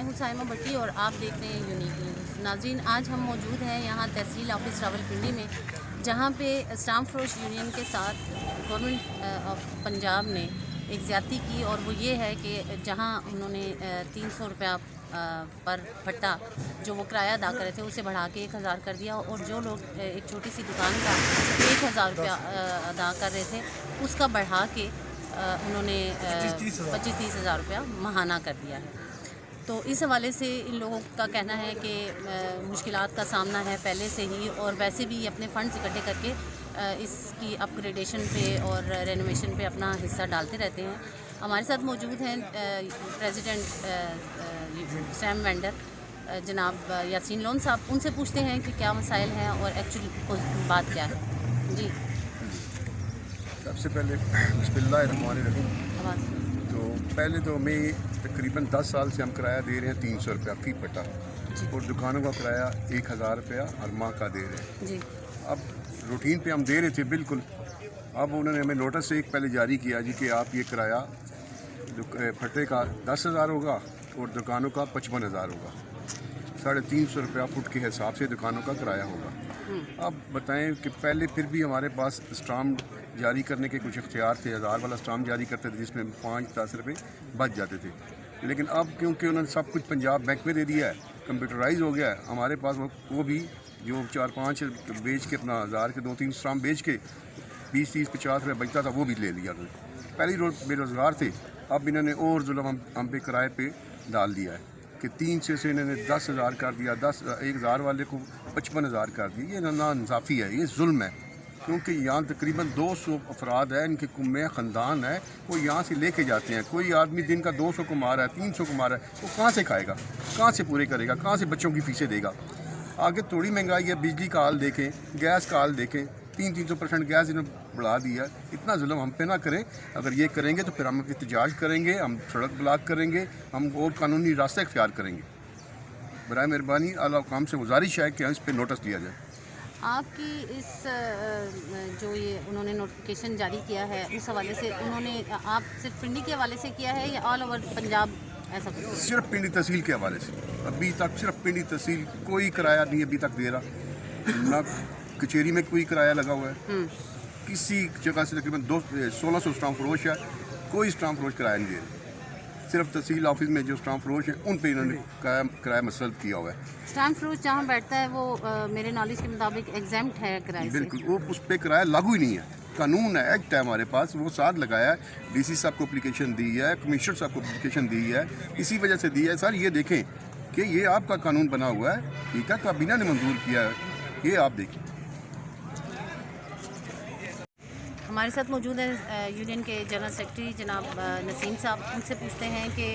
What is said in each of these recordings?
میں حسائمہ بٹی اور آپ دیکھ رہے ہیں یونیک نیوز۔ ناظرین، آج ہم موجود ہیں یہاں تحصیل آفس راولپنڈی میں، جہاں پہ اسٹامپ فروش یونین کے ساتھ گورنمنٹ آف پنجاب نے ایک زیادتی کی، اور وہ یہ ہے کہ جہاں انہوں نے 300 روپیہ پر پھٹا جو وہ کرایہ ادا کر رہے تھے اسے بڑھا کے 1000 کر دیا، اور جو لوگ ایک چھوٹی سی دکان کا 1000 روپیہ ادا کر رہے تھے اس کا بڑھا کے انہوں نے 25-30 ہزار روپیہ ماہانہ کر دیا ہے۔ تو اس حوالے سے ان لوگوں کا کہنا ہے کہ مشکلات کا سامنا ہے پہلے سے ہی، اور ویسے بھی اپنے فنڈز اکٹھے کر کے اس کی اپ گریڈیشن پہ اور رینوویشن پہ اپنا حصہ ڈالتے رہتے ہیں۔ ہمارے ساتھ موجود ہیں پریزیڈنٹ سیم وینڈر جناب یاسین لون صاحب، ان سے پوچھتے ہیں کہ کیا مسائل ہیں اور ایکچولی بات کیا ہے۔ جی، سب سے پہلے بسم اللہ الرحمن الرحیم۔ تو پہلے تو ہمیں تقریباً 10 سال سے ہم کرایہ دے رہے ہیں 300 روپیہ فی پٹا، اور دکانوں کا کرایہ 1000 روپیہ ہر ماہ کا دے رہے ہیں۔ جی، اب روٹین پہ ہم دے رہے تھے بالکل، اب انہوں نے ہمیں نوٹس ایک پہلے جاری کیا جی کہ آپ یہ کرایہ پھٹے کا 10,000 ہوگا اور دکانوں کا 55,000 ہوگا، 350 روپیہ فٹ کے حساب سے دکانوں کا کرایہ ہوگا۔ اب بتائیں کہ پہلے پھر بھی ہمارے پاس اسٹامپ جاری کرنے کے کچھ اختیار تھے، 1000 والا اسٹامپ جاری کرتے تھے جس میں 5-10 روپے بچ جاتے تھے، لیکن اب کیونکہ انہوں نے سب کچھ پنجاب بینک میں دے دیا ہے، کمپیوٹرائز ہو گیا ہے، ہمارے پاس وہ بھی جو 4-5 بیچ کے اپنا 1000 کے 2-3 اسٹامپ بیچ کے 20-30-50 روپے بچتا تھا وہ بھی لے لیا۔ پہلی روز بے روزگار تھے، اب انہوں نے اور ظلم ہم پہ کرائے پہ ڈال دیا ہے کہ 300 سے انہوں نے 10,000 کر دیا، 10,000 والے کو 55,000 کر دی۔ یہ ناانصافی ہے، یہ ظلم ہے، کیونکہ یہاں تقریباً 200 افراد ہیں، ان کے کنبے خاندان ہے، وہ یہاں سے لے کے جاتے ہیں۔ کوئی آدمی دن کا 200 کما رہا ہے، 300 کما رہا ہے، وہ کہاں سے کھائے گا، کہاں سے پورے کرے گا، کہاں سے بچوں کی فیسیں دے گا؟ آگے تھوڑی مہنگائی ہے، بجلی کا حال دیکھیں، گیس کا حال دیکھیں، 300% گیس انہوں نے بڑھا دیا ہے۔ اتنا ظلم ہم پہ نہ کریں، اگر یہ کریں گے تو پھر ہم احتجاج کریں گے، ہم سڑک بلاک کریں گے، ہم اور قانونی راستہ اختیار کریں گے۔ برائے مہربانی اعلیٰ حکام سے گزارش ہے کہ اس پہ نوٹس لیا جائے۔ آپ کی اس جو یہ انہوں نے نوٹیفیکیشن جاری کیا ہے اس حوالے سے انہوں نے آپ صرف پنڈی کے حوالے سے کیا ہے یا آل اوور پنجاب ایسا کچھ؟ صرف پنڈی تحصیل کے حوالے سے ابھی تک صرف پنڈی تحصیل کوئی کرایہ نہیں ابھی تک دے رہا، نہ کچہری میں کوئی کرایہ لگا ہوا ہے، کسی جگہ سے تقریباً 1600 اسٹامپ فروش ہے، کوئی اسٹامپ فروش کرایہ نہیں دے رہا، صرف تحصیل آفس میں جو اسٹامپ فروش ہیں ان پہ انہوں نے کرایہ مسلط کیا ہوا ہے۔ اسٹامپ فروش جہاں بیٹھتا ہے وہ میرے نالج کے مطابق ایگزیمپٹ ہے کرائے سے؟ بالکل، وہ اس پہ کرایہ لاگو ہی نہیں ہے، قانون ہے، ایکٹ ہے ہمارے پاس، وہ ساتھ لگایا ہے، ڈی سی صاحب کو اپلیکیشن دی ہے، کمشنر صاحب کو اپلیکیشن دی ہے، اسی وجہ سے دی ہے۔ سر یہ دیکھیں کہ یہ آپ کا قانون بنا ہوا ہے، ٹھیک ہے، کابینہ نے منظور کیا ہے، یہ آپ دیکھیں۔ ہمارے ساتھ موجود ہیں یونین کے جنرل سیکرٹری جناب نسیم صاحب، ان سے پوچھتے ہیں کہ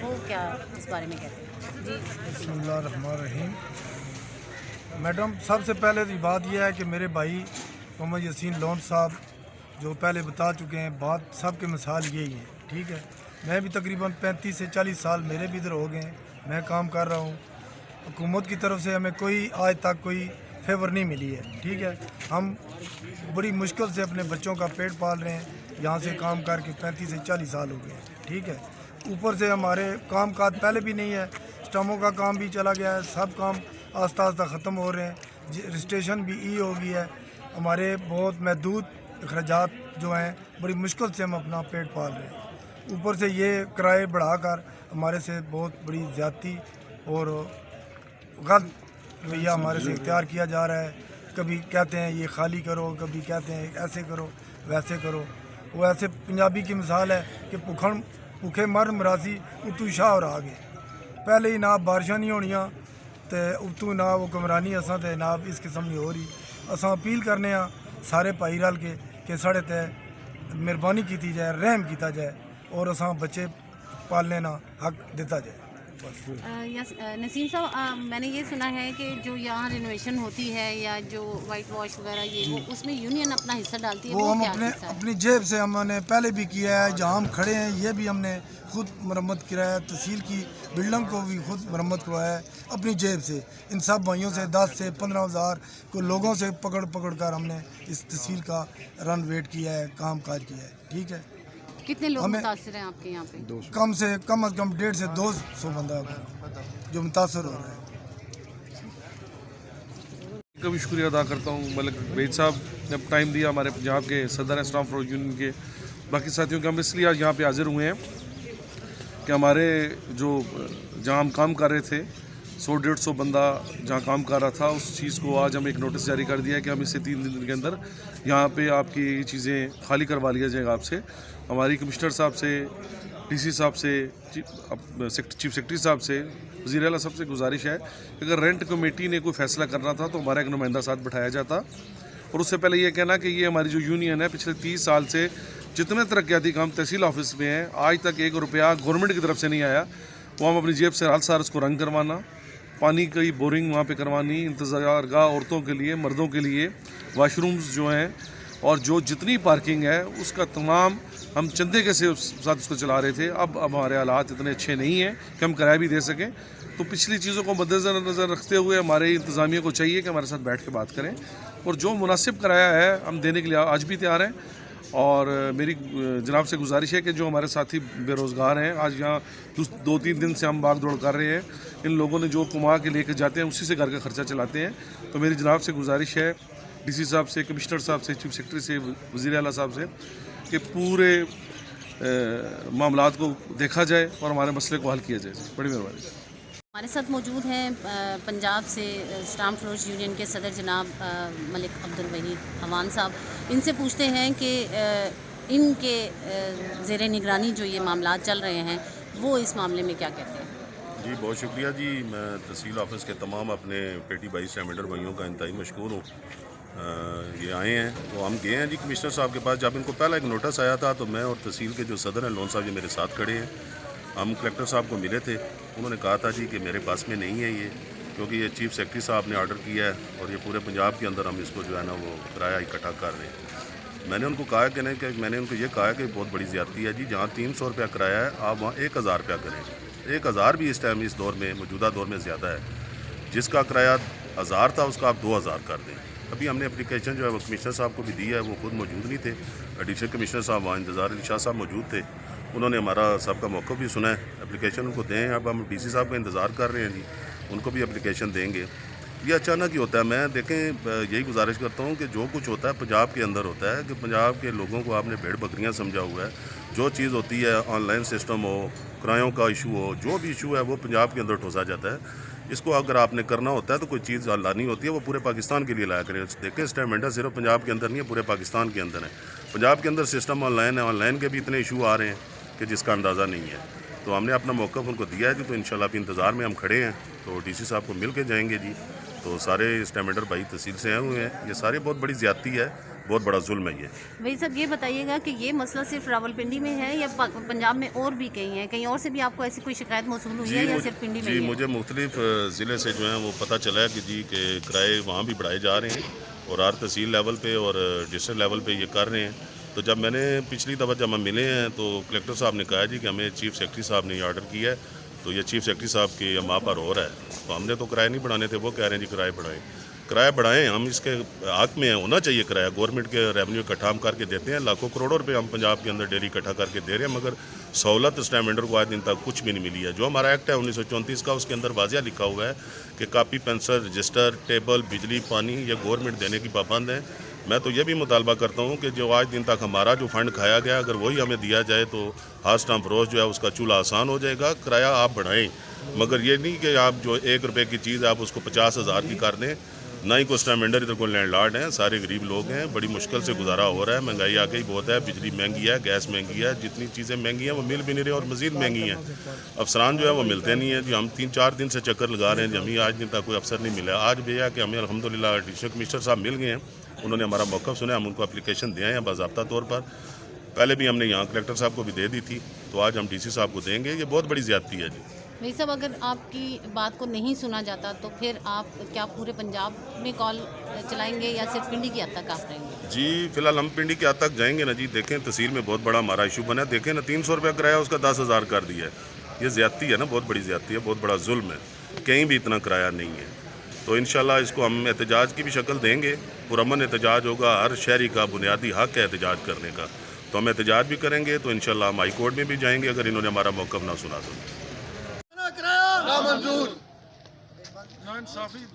وہ کیا اس بارے میں کہتے ہیں۔ جی، بسم اللہ الرحمن الرحیم۔ میڈم، سب سے پہلے تو بات یہ ہے کہ میرے بھائی محمد یاسین لون صاحب جو پہلے بتا چکے ہیں، بات سب کے مثال یہی ہے، ٹھیک ہے۔ میں بھی تقریباً 35 سے 40 سال میرے بھی ادھر ہو گئے ہیں، میں کام کر رہا ہوں، حکومت کی طرف سے ہمیں کوئی آج تک کوئی فیور نہیں ملی ہے، ٹھیک ہے۔ ہم بڑی مشکل سے اپنے بچوں کا پیٹ پال رہے ہیں، یہاں سے کام کر کے 35 سے 40 سال ہو گئے ہیں، ٹھیک ہے۔ اوپر سے ہمارے کام کاج پہلے بھی نہیں ہے، اسٹاموں کا کام بھی چلا گیا ہے، سب کام آہستہ آہستہ ختم ہو رہے ہیں، رجسٹریشن بھی ہو گئی ہے، ہمارے بہت محدود اخراجات جو ہیں بڑی مشکل سے ہم اپنا پیٹ پال رہے ہیں۔ اوپر سے یہ کرائے بڑھا کر ہمارے سے بہت بڑی زیادتی اور غلط رویہ ہمارے سے اختیار کیا جا رہا ہے۔ کبھی کہتے ہیں یہ خالی کرو، کبھی کہتے ہیں ایسے کرو ویسے کرو۔ وہ ایسے پنجابی کی مثال ہے کہ بھوکے مر مراسی اتو شاہ اور آگے، پہلے ہی نہ بارشاں نہیں ہونیاں تے اتو نہ وہ کمرانی اساں تے نہ اس قسم نہیں ہو رہی۔ اساں اپیل کرنے ہاں سارے بھائی رل کے کہ ساڑے تے مہربانی کیتی جائے، رحم کیتا جائے اور اساں بچے پالنے نا حق دیتا جائے۔ نسیم صاحب، میں نے یہ سنا ہے کہ جو یہاں رینوویشن ہوتی ہے یا جو وائٹ واش وغیرہ یہ وہ اس میں یونین اپنا حصہ ڈالتی ہے، وہ ہم کیا حصہ ہے؟ اپنی جیب سے ہم نے پہلے بھی کیا ہے، جہاں ہم کھڑے ہیں یہ بھی ہم نے خود مرمت کرایا ہے، تحصیل کی بلڈنگ کو بھی خود مرمت کروایا ہے اپنی جیب سے۔ ان سب بھائیوں سے 10 سے 15 ہزار کو لوگوں سے پکڑ کر ہم نے اس تحصیل کا رن ویٹ کیا ہے، کام کاج کیا ہے، ٹھیک ہے۔ कितने लोग हमें- मुतासर हैं आपके यहाँ पे? कम से कम 150 से 200 बंदा जो मुतासर हो रहा है। का भी शुक्रिया अदा करता हूँ मलिक बेद साहब ने टाइम दिया, हमारे पंजाब के सदर हैं स्टाफ फरोश यूनियन के, बाकी साथियों के। हम इसलिए आज यहाँ पे हाजिर हुए हैं कि हमारे जो जहाँ हम काम कर रहे थे 100-150 बंदा जहाँ काम कर रहा था, उस चीज़ को आज हम एक नोटिस जारी कर दिया है कि हम इससे 3 दिन के अंदर यहाँ पे आपकी चीज़ें खाली करवा लिया जाएगा आपसे। हमारी कमिश्नर साहब से, डीसी साहब से, चीफ सेक्रेटरी साहब से, वज़ीर आला साहब से गुजारिश है कि अगर रेंट कमेटी ने कोई फ़ैसला करना था तो हमारा एक नुमाइंदा साथ बैठाया जाता। और उससे पहले ये कहना कि ये हमारी जो यूनियन है पिछले 30 साल से जितने तरक्याती काम तहसील ऑफिस में हैं, आज तक 1 रुपया गवर्नमेंट की तरफ से नहीं आया। वो हम अपनी जेब से हर साल उसको रंग करवाना, पानी की बोरिंग वहाँ पे करवानी, इंतज़ारगाह औरतों के लिए, मर्दों के लिए, वाशरूम्स जो हैं, और जो जितनी पार्किंग है उसका तमाम हम चंदे के साथ उसको चला रहे थे। अब हमारे हालात इतने अच्छे नहीं हैं कि हम किराया भी दे सकें। तो पिछली चीज़ों को मद्देनज़र रखते हुए हमारे इंतज़ामिया को चाहिए कि हमारे साथ बैठ के बात करें, और जो मुनासिब किराया है हम देने के लिए आज भी तैयार हैं। और मेरी जनाब से गुजारिश है कि जो हमारे साथी बेरोज़गार हैं, आज यहाँ 2-3 दिन से हम भाग दौड़ कर रहे हैं, इन लोगों ने जो कमा के लेके जाते हैं उसी से घर का ख़र्चा चलाते हैं। तो मेरी जनाब से गुजारिश है, डीसी साहब से, कमिश्नर साहब से, चीफ सेक्रेटरी से, वज़ीर आला साहब से, कि पूरे मामलात को देखा जाए और हमारे मसले को हल किया जाए। बड़ी मेहरबानी। हमारे साथ मौजूद हैं पंजाब से स्टाम्प फरोश यूनियन के सदर जनाब मलिक अब्दुल वहीद अवान साहब। इनसे पूछते हैं कि इनके ज़ेरे निगरानी जो ये मामलात चल रहे हैं वो इस मामले में क्या कहते हैं। जी बहुत शुक्रिया जी। मैं तहसील ऑफिस के तमाम अपने पेटी भाई स्टैमेंडर भाइयों का इंतहाई मशकूर हूँ। ये आए हैं तो हम गए हैं जी कमिश्नर साहब के पास। जब इनको पहला एक नोटिस आया था तो मैं और तहसील के जो सदर हैं लोन साहब, ये मेरे साथ खड़े हैं। हम कलेक्टर साहब को मिले थे, उन्होंने कहा था जी कि मेरे पास में नहीं है ये, क्योंकि ये चीफ सेक्रेटरी साहब ने ऑर्डर किया है और ये पूरे पंजाब के अंदर हम इसको जो है ना वो किराया इकट्ठा कर रहे हैं। मैंने उनको कहा कि नहीं, कि मैंने उनको ये कहा कि बहुत बड़ी ज़्यादती है जी, जहाँ 300 रुपया किराया है आप वहाँ 1000 रुपया करें। 1000 भी इस टाइम, इस दौर में, मौजूदा दौर में ज़्यादा है। जिसका किराया 1000 था उसका आप 2000 कर दें। अभी हमने एप्लीकेशन जो है वो कमिश्नर साहब को भी दी है, वो खुद मौजूद नहीं थे। एडिशनल कमिश्नर साहब वहाँ इंतज़ार अली शाह साहब मौजूद थे, उन्होंने हमारा सबका मौक़िफ़ भी सुना है। एप्लीकेशन उनको दें। अब हम डीसी साहब का इंतज़ार कर रहे हैं जी, उनको भी एप्लीकेशन देंगे। ये अचानक ही होता है। मैं देखें यही गुजारिश करता हूँ कि जो कुछ होता है पंजाब के अंदर होता है, कि पंजाब के लोगों को आपने भेड़ बकरियाँ समझा हुआ है। जो चीज़ होती है, ऑनलाइन सिस्टम हो, किरायों का इशू हो, जो भी इशू है वो पंजाब के अंदर ठोसा जाता है। इसको अगर आपने करना होता है तो कोई चीज़ लानी होती है, वो पूरे पाकिस्तान के लिए लाया करें। देखें स्टैमेंडर सिर्फ पंजाब के अंदर नहीं है, पूरे पाकिस्तान के अंदर है। पंजाब के अंदर सिस्टम ऑनलाइन है, ऑनलाइन के भी इतने इशू आ रहे हैं कि जिसका अंदाज़ा नहीं है। तो हमने अपना मौक़िफ़ उनको दिया है जी, तो इंशाल्लाह भी इंतज़ार में हम खड़े हैं। तो डीसी साहब को मिल के जाएंगे जी। तो सारे स्टैमेंडर भाई तहसील से आए हुए हैं। ये सारे बहुत बड़ी ज़्यादती है, बहुत बड़ा जुल्म है ये। वही साहब ये बताइएगा कि ये मसला सिर्फ रावलपिंडी में है या पंजाब में और भी कहीं है, कहीं और से भी आपको ऐसी कोई शिकायत मौसूल हुई है या सिर्फ पिंडी में? जी मुझे मुख्तलिफ ज़िले से जो है वो पता चला है कि जी के किराए वहाँ भी बढ़ाए जा रहे हैं, और हर तहसील लेवल पे और डिस्ट्रिक्ट लेवल पे ये कर रहे हैं। तो जब मैंने पिछली दफ़ा जब हम मिले हैं तो कलेक्टर साहब ने कहा जी कि हमें चीफ सेक्रेटरी साहब ने ये ऑर्डर किया है, तो ये चीफ सेक्रेटरी साहब के वहाँ पर हो रहा है। तो हमने तो किराए नहीं बढ़ाने थे, वो कह रहे हैं जी किराए बढ़ाएं। किराया बढ़ाएं, हम इसके हक में होना चाहिए किराया। गवर्नमेंट के रेवेन्यू इकट्ठा हम करके देते हैं, लाखों करोड़ों रुपए हम पंजाब के अंदर डेली इकट्ठा करके दे रहे हैं, मगर सहूलत स्टैमेंडर को आज दिन तक कुछ भी नहीं मिली है। जो हमारा एक्ट है 1934 का, उसके अंदर वाज़िया लिखा हुआ है कि कापी, पेंसिल, रजिस्टर, टेबल, बिजली, पानी ये गवर्नमेंट देने की पाबंद है। मैं तो ये भी मुतालबा करता हूँ कि जो आज दिन तक हमारा जो फ़ंड खाया गया, अगर वही हमें दिया जाए तो हर स्टाम्प फरोश जो है उसका चूल्हा आसान हो जाएगा। किराया आप बढ़ाएं, मगर ये नहीं कि आप जो 1 रुपये की चीज़ आप उसको 50,000 की कर दें। ना ही कोई स्टैमेंडर, इधर कोई लैंडलॉर्ड हैं, सारे गरीब लोग हैं। बड़ी मुश्किल से गुजारा हो रहा है, महंगाई आ गई बहुत है, बिजली महंगी है, गैस महंगी है, जितनी चीज़ें महंगी हैं वो मिल भी नहीं रही और मज़ीद महंगी हैं। अफसरान जो है वो मिलते नहीं हैं जी। हम 3-4 दिन से चक्कर लगा रहे हैं जी, हमें आज दिन तक कोई अफसर नहीं मिला। आज भी है कि हमें अल्हम्दुलिल्लाह डिस्ट्रिक्ट कमिश्नर साहब मिल गए हैं, उन्होंने हमारा मौक़िफ़ सुना, हम उनको एप्लीकेशन दिए हैं बाज़ाब्ता तौर पर। पहले भी हमने यहाँ कलेक्टर साहब को भी दे दी थी, तो आज हम डीसी साहब को देंगे। ये बहुत बड़ी ज़्यादती है जी। भाई साहब अगर आपकी बात को नहीं सुना जाता तो फिर आप क्या पूरे पंजाब में कॉल चलाएंगे या सिर्फ पिंडी की हद तक आप रहेंगे? जी फ़िलहाल हम पिंडी की हद तक जाएंगे ना जी। देखें तहसील में बहुत बड़ा हमारा इशू बना है। देखें ना 300 रुपया किराया उसका 10,000 कर दिया है। ये ज़्यादती है ना, बहुत बड़ी ज़्यादती है, बहुत बड़ा जुल्म है। कहीं भी इतना किराया नहीं है। तो इंशाल्लाह इसको हम एहतजाज की भी शक्ल देंगे, पुरअमन एहतजाज होगा। हर शहरी का बुनियादी हक है एहतजाज करने का, تو ہم احتجاج بھی کریں گے, تو انشاءاللہ ہم ہائی کورٹ میں بھی جائیں گے اگر انہوں نے ہمارا موقف نہ سنا تو. ناانصافی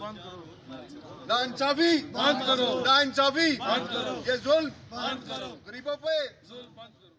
بند کرو, یہ ظلم بند کرو, غریبوں پہ ظلم بند کرو.